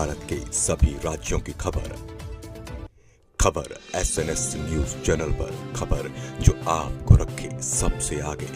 भारत के सभी राज्यों की खबर SNS न्यूज चैनल पर, खबर जो आपको रखे सबसे आगे।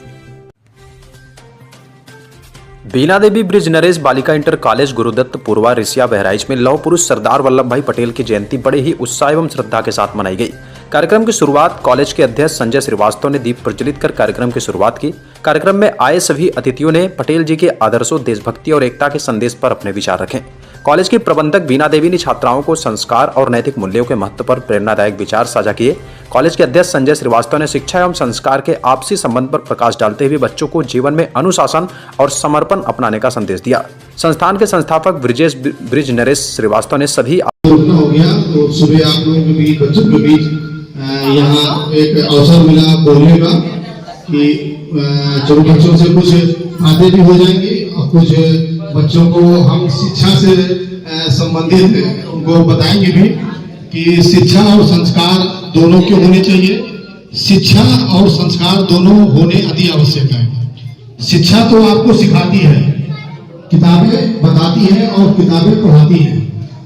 बीना देवी ब्रिज नरेश बालिका इंटर कॉलेज गुरुदत्त पूर्वा रिसिया बहराइच में लौह पुरुष सरदार वल्लभ भाई पटेल की जयंती बड़े ही उत्साह एवं श्रद्धा के साथ मनाई गई। कार्यक्रम की शुरुआत कॉलेज के अध्यक्ष संजय श्रीवास्तव ने दीप प्रज्वलित कर कार्यक्रम की शुरुआत की। कार्यक्रम में आए सभी अतिथियों ने पटेल जी के आदर्शों, देशभक्ति और एकता के संदेश पर अपने विचार रखे। कॉलेज की प्रबंधक बीना देवी ने छात्राओं को संस्कार और नैतिक मूल्यों के महत्व पर प्रेरणादायक विचार साझा किए। कॉलेज के अध्यक्ष संजय श्रीवास्तव ने शिक्षा एवं संस्कार के आपसी संबंध पर प्रकाश डालते हुए बच्चों को जीवन में अनुशासन और समर्पण अपनाने का संदेश दिया। संस्थान के संस्थापक ब्रिज नरेश श्रीवास्तव ने सभी हो गया तो सुबह आप लोगों के बीच, बच्चों के बीच यहाँ एक अवसर मिला बोलने का कि जो बच्चों से कुछ बातें भी हो जाएंगी और कुछ बच्चों को हम शिक्षा से संबंधित उनको बताएंगे भी कि शिक्षा और संस्कार दोनों क्यों होने चाहिए। शिक्षा और संस्कार दोनों होने अति आवश्यक है। शिक्षा तो आपको सिखाती है, किताबें बताती है और किताबें पढ़ाती है।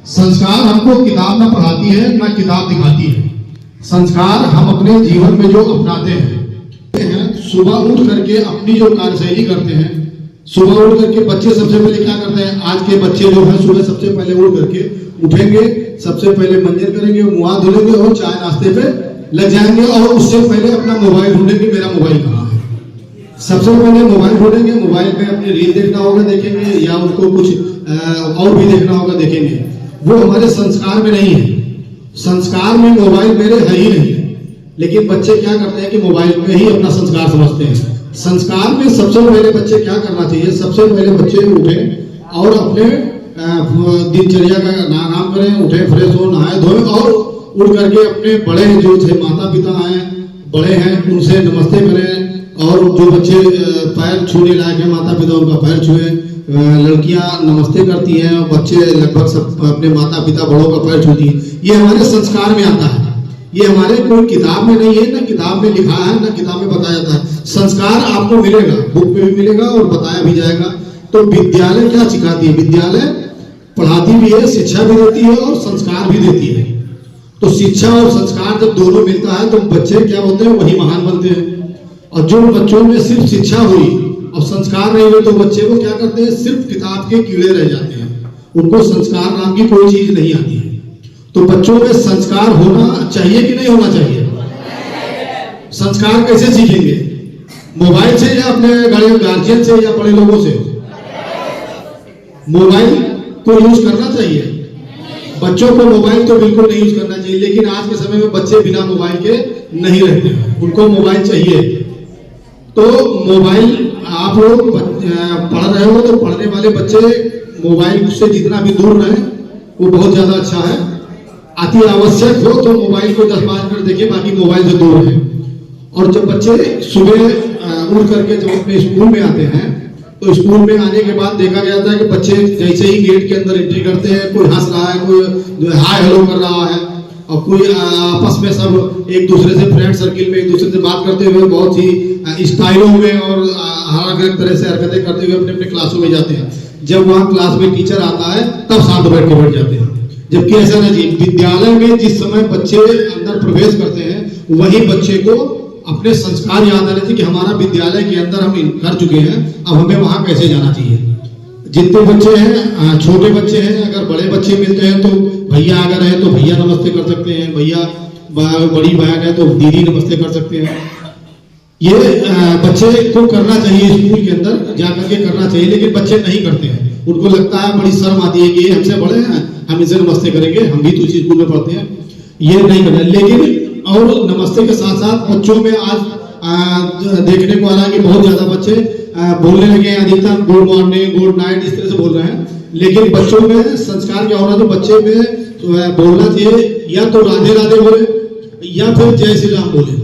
संस्कार हमको किताब ना पढ़ाती है ना किताब दिखाती है। संस्कार हम अपने जीवन में जो अपनाते हैं, सुबह उठ करके अपनी जो कार्यशैली करते हैं, सुबह उठ करके बच्चे सबसे पहले क्या करते हैं, आज के बच्चे जो है सुबह सबसे पहले उठ करके उठेंगे, सबसे पहले मंजन करेंगे, मुंह धुलेंगे और चाय नाश्ते पे लग जाएंगे और उससे पहले अपना मोबाइल ढूंढेंगे, मेरा मोबाइल कहाँ है। सबसे पहले मोबाइल ढूंढेंगे, मोबाइल पे अपनी रील देखना होगा, देखेंगे, या उनको कुछ और भी देखना होगा, देखेंगे। वो हमारे संस्कार में नहीं है। संस्कार में मोबाइल मेरे है ही नहीं, लेकिन बच्चे क्या करते हैं कि मोबाइल में ही अपना संस्कार समझते हैं। संस्कार में सबसे पहले बच्चे क्या करना चाहिए, सबसे पहले बच्चे उठे और अपने दिनचर्या का नाम करें, उठे, फ्रेश हो, नहाए धोए और उठ करके अपने बड़े जो थे माता पिता हैं, बड़े हैं, उनसे नमस्ते करें। और जो बच्चे पैर छूने लायक है माता पिता उनका पैर छुए। लड़कियां नमस्ते करती हैं और बच्चे लगभग सब अपने माता पिता बड़ों का पैर छूती हैं। ये हमारे संस्कार में आता है। ये हमारे कोई किताब में नहीं है, ना किताब में लिखा है, ना किताब में बताया जाता है। संस्कार आपको मिलेगा, बुक में भी मिलेगा और बताया भी जाएगा। तो विद्यालय क्या सिखाती है? विद्यालय पढ़ाती भी है, शिक्षा भी देती है और संस्कार भी देती है। तो शिक्षा और संस्कार जब दोनों मिलता है तो बच्चे क्या होते हैं, वही महान बनते हैं। और जो बच्चों में सिर्फ शिक्षा हुई और संस्कार नहीं हुए तो बच्चे को क्या करते हैं, सिर्फ किताब के कीड़े रह जाते हैं। उनको संस्कार नाम की कोई चीज नहीं आती है। तो बच्चों में संस्कार होना चाहिए कि नहीं होना चाहिए? संस्कार कैसे सीखेंगे? मोबाइल से या अपने गार्जियन से या बड़े लोगों से? मोबाइल को यूज करना चाहिए। बच्चों को मोबाइल तो बिल्कुल नहीं यूज करना चाहिए, लेकिन आज के समय में बच्चे बिना मोबाइल के नहीं रहते हैं, उनको मोबाइल चाहिए। तो मोबाइल आप लोग पढ़ रहे हो तो पढ़ने वाले बच्चे मोबाइल से जितना भी दूर रहे वो बहुत ज्यादा अच्छा है। अति आवश्यक हो तो मोबाइल को 10-5 मिनट देखें, बाकी मोबाइल से दूर है। और जब बच्चे सुबह उठ करके जब अपने स्कूल में आते हैं तो स्कूल में आने के बाद देखा गया था कि बच्चे जैसे ही गेट के अंदर एंट्री करते हैं, कोई हंस रहा है, कोई हाय हेलो कर रहा है और कोई आपस में सब एक दूसरे से फ्रेंड सर्किल में एक दूसरे से बात करते हुए बहुत ही स्टाइलों में और अलग अलग तरह से हरकतें करते हुए अपने अपने क्लासों में जाते हैं। जब वहाँ क्लास में टीचर आता है तब शांत बैठ के बैठ जाते हैं। जबकि ऐसा नहीं। विद्यालय में जिस समय बच्चे अंदर प्रवेश करते हैं वही बच्चे को अपने संस्कार याद आने चाहिए कि हमारा विद्यालय के अंदर हम कर चुके हैं, अब हमें वहां कैसे जाना चाहिए। जितने बच्चे हैं, छोटे बच्चे हैं, अगर बड़े बच्चे मिलते हैं तो भैया अगर है तो भैया नमस्ते कर सकते हैं, भैया बड़ी बहन है तो दीदी नमस्ते कर सकते हैं। ये बच्चे को करना चाहिए, स्कूल के अंदर जाकर के करना चाहिए, लेकिन बच्चे नहीं करते हैं। उनको लगता है, बड़ी शर्म आती है कि ये हमसे बड़े हैं, हम इसे नमस्ते करेंगे, हम भी तो इसी स्कूल में पढ़ते हैं, ये नहीं करना। लेकिन और नमस्ते के साथ साथ बच्चों में आज देखने को आ रहा है कि बहुत ज्यादा बच्चे बोलने लगे, अधिकतर गुड मॉर्निंग, गुड नाइट इस तरह से बोल रहे हैं। लेकिन बच्चों में संस्कार क्या होना, तो बच्चे में बोलना चाहिए या तो राधे राधे बोले या फिर जय श्री राम बोले।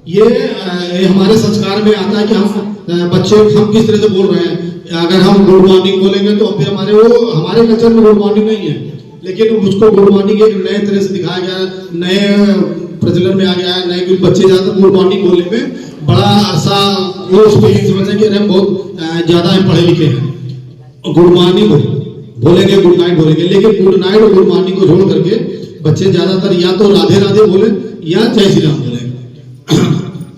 ये हमारे संस्कार में आता है कि हम बच्चे हम किस तरह से बोल रहे हैं। अगर हम गुड मॉर्निंग बोलेंगे तो फिर हमारे कल्चर में गुड मॉर्निंग नहीं है, लेकिन उसको गुड मॉर्निंग एक नए तरह से दिखाया गया, नए प्रचलन में आ गया है। नए कुछ बच्चे ज्यादा गुड मॉर्निंग बोलने में बड़ा ऐसा वो समझते हैं कि हम बहुत ज्यादा पढ़े लिखे हैं। गुड मॉर्निंग बोलेंगे गुड नाइट बोलेंगे, लेकिन गुड नाइट और गुड मॉर्निंग को छोड़ करके बच्चे ज्यादातर या तो राधे राधे बोले या जय श्री राम बोले।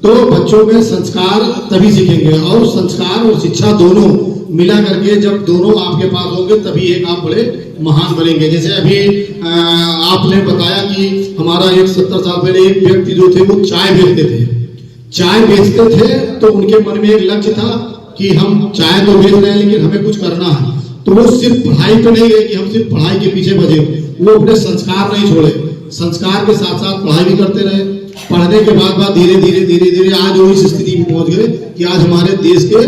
तो बच्चों में संस्कार तभी सीखेंगे, और संस्कार और शिक्षा दोनों मिला करके जब दोनों आपके पास होंगे तभी एक आप बड़े महान बनेंगे। जैसे अभी आपने बताया कि हमारा एक 70 साल पहले एक व्यक्ति जो थे वो चाय बेचते थे, तो उनके मन में एक लक्ष्य था कि हम चाय तो बेच रहे हैं लेकिन हमें कुछ करना है। तो वो सिर्फ पढ़ाई पे नहीं गए कि हम सिर्फ पढ़ाई के पीछे भजे, वो अपने संस्कार नहीं छोड़े, संस्कार के साथ साथ पढ़ाई भी करते रहे। पढ़ने के बाद धीरे धीरे आज वो इस स्थिति में पहुंच गए कि आज हमारे देश के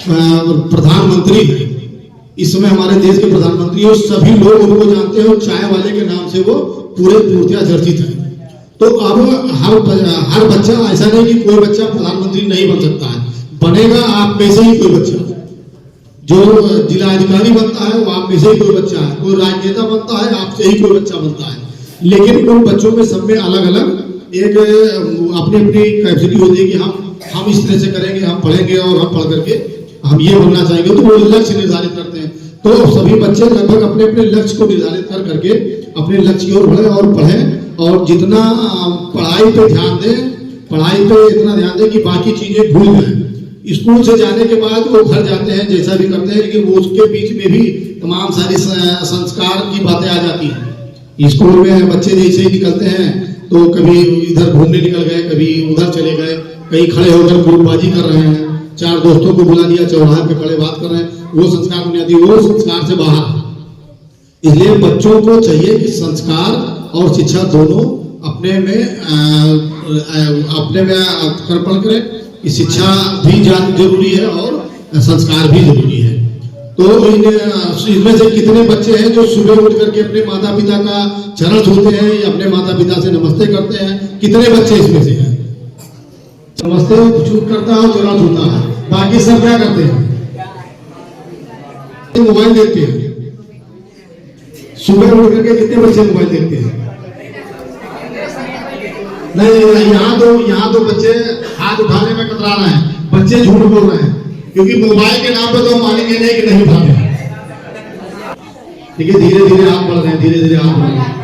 प्रधानमंत्री हैं। इस समय हमारे देश के प्रधानमंत्री और सभी लोग उनको जानते हैं और चाय वाले के नाम से वो पूरे पूर्तिया चर्चित है। तो अब हर बच्चा, ऐसा नहीं कि कोई बच्चा प्रधानमंत्री नहीं बन सकता है, बनेगा आप में से ही कोई बच्चा। जो जिलाधिकारी बनता है वो आप में से ही कोई बच्चा है, कोई राजनेता बनता है आपसे ही कोई बच्चा बनता है। लेकिन उन बच्चों में सब में अलग अलग एक अपनी अपनी कैपेसिटी होती है कि हम इस तरह से करेंगे, हम पढ़ेंगे और हम पढ़ करके हम ये बनना चाहेंगे, तो वो लक्ष्य निर्धारित करते हैं। तो सभी बच्चे लगभग अपने अपने लक्ष्य को निर्धारित कर करके अपने लक्ष्य की ओर बढ़े और पढ़ें, और जितना पढ़ाई पे ध्यान दें, पढ़ाई पे इतना ध्यान दें कि बाकी चीजें भूल जाएं। स्कूल से जाने के बाद वो घर जाते हैं जैसा भी करते हैं, लेकिन वो उसके बीच में भी तमाम सारी संस्कार की बातें आ जाती हैं। स्कूल में बच्चे जैसे ही निकलते हैं तो कभी इधर घूमने निकल गए, कभी उधर चले गए, कहीं खड़े होकर ग्रुपबाजी कर रहे हैं, चार दोस्तों को बुला लिया, चौराहे पे खड़े बात कर रहे हैं, वो संस्कार बुनियादी, वो संस्कार से बाहर। इसलिए बच्चों को चाहिए कि संस्कार और शिक्षा दोनों अपने में अर्पण करें कि शिक्षा भी जरूरी है और संस्कार भी जरूरी है। तो इनमें से कितने बच्चे हैं जो सुबह उठ करके अपने माता पिता का चरण छूते हैं या अपने माता पिता से नमस्ते करते हैं? कितने बच्चे इसमें से हैं? नमस्ते छूट करता है और चरण छूता है, बाकी सब क्या करते हैं? मोबाइल देखते हैं। सुबह उठ करके कितने बच्चे मोबाइल देखते हैं? नहीं, यहाँ तो बच्चे हाथ उठाने में कतरा रहे हैं, बच्चे झूठ बोल रहे हैं, क्योंकि मोबाइल के नाम पे तो मानेंगे नहीं कि नहीं उठाते हैं। ठीक है, धीरे धीरे आप बढ़ रहे हैं, धीरे धीरे आप बढ़ रहे हैं।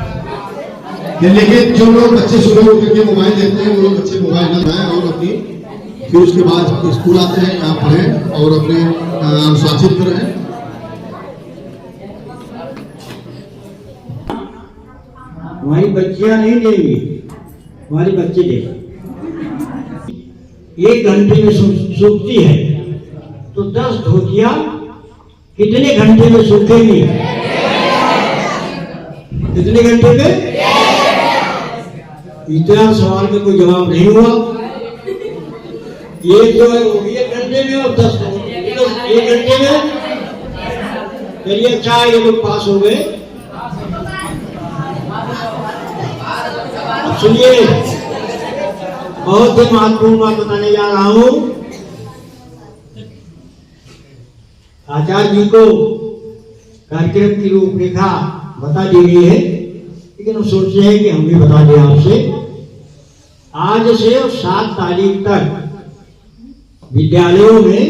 लेकिन जो लोग बच्चे सुबह उठ करके मोबाइल देखते हैं वो लोग बच्चे मोबाइल न लाएं और अपनी फिर उसके बाद स्कूल आते हैं, यहाँ पढ़ें और अपने अनुशासित करें। हमारी बच्चियां नहीं देंगी, हमारी बच्चे देंगे। 1 घंटे में सूखती है तो 10 धोतियां कितने घंटे में सूखेंगी? कितने घंटे में? इतना सवाल का कोई जवाब नहीं हुआ। ये जो है वो 1 घंटे में और 10 1 घंटे में। चलिए, अच्छा ये लोग पास हो गए। सुनिए, बहुत ही महत्वपूर्ण बात बताने जा रहा हूं। आचार्य जी को कार्यक्रम की रूपरेखा बता दी गई है, लेकिन हम सोचते हैं कि हम भी बता दें आपसे। आज से 7 तारीख तक विद्यालयों में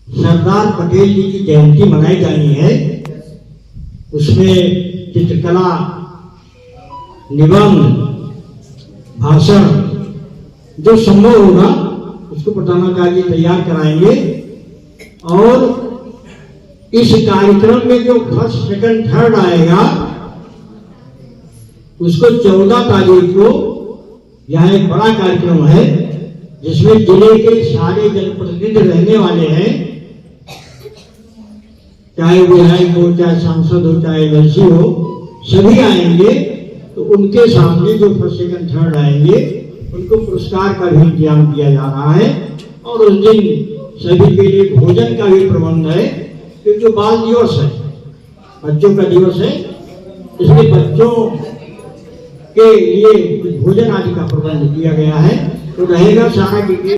सरदार पटेल जी की जयंती मनाई जानी है। उसमें चित्रकला, निबंध, भाषण जो संभव होगा उसको प्रधानाचार्य जी तैयार कराएंगे। और इस कार्यक्रम में जो फर्स्ट, सेकंड, थर्ड आएगा उसको 14 तारीख को यहाँ एक बड़ा कार्यक्रम है जिसमें जिले के सारे जनप्रतिनिधि रहने वाले हैं, चाहे विधायक हो, चाहे सांसद हो, चाहे एमएलसी हो, सभी आएंगे। तो उनके सामने जो फर्स्ट, सेकंड, थर्ड आएंगे उनको पुरस्कार का भी इंतजाम किया जा रहा है। और उस दिन सभी के लिए भोजन का भी प्रबंध है, क्योंकि जो बाल दिवस है, बच्चों का दिवस है, इसलिए बच्चों के लिए भोजन आदि का प्रबंध किया गया है। तो रहेगा सारा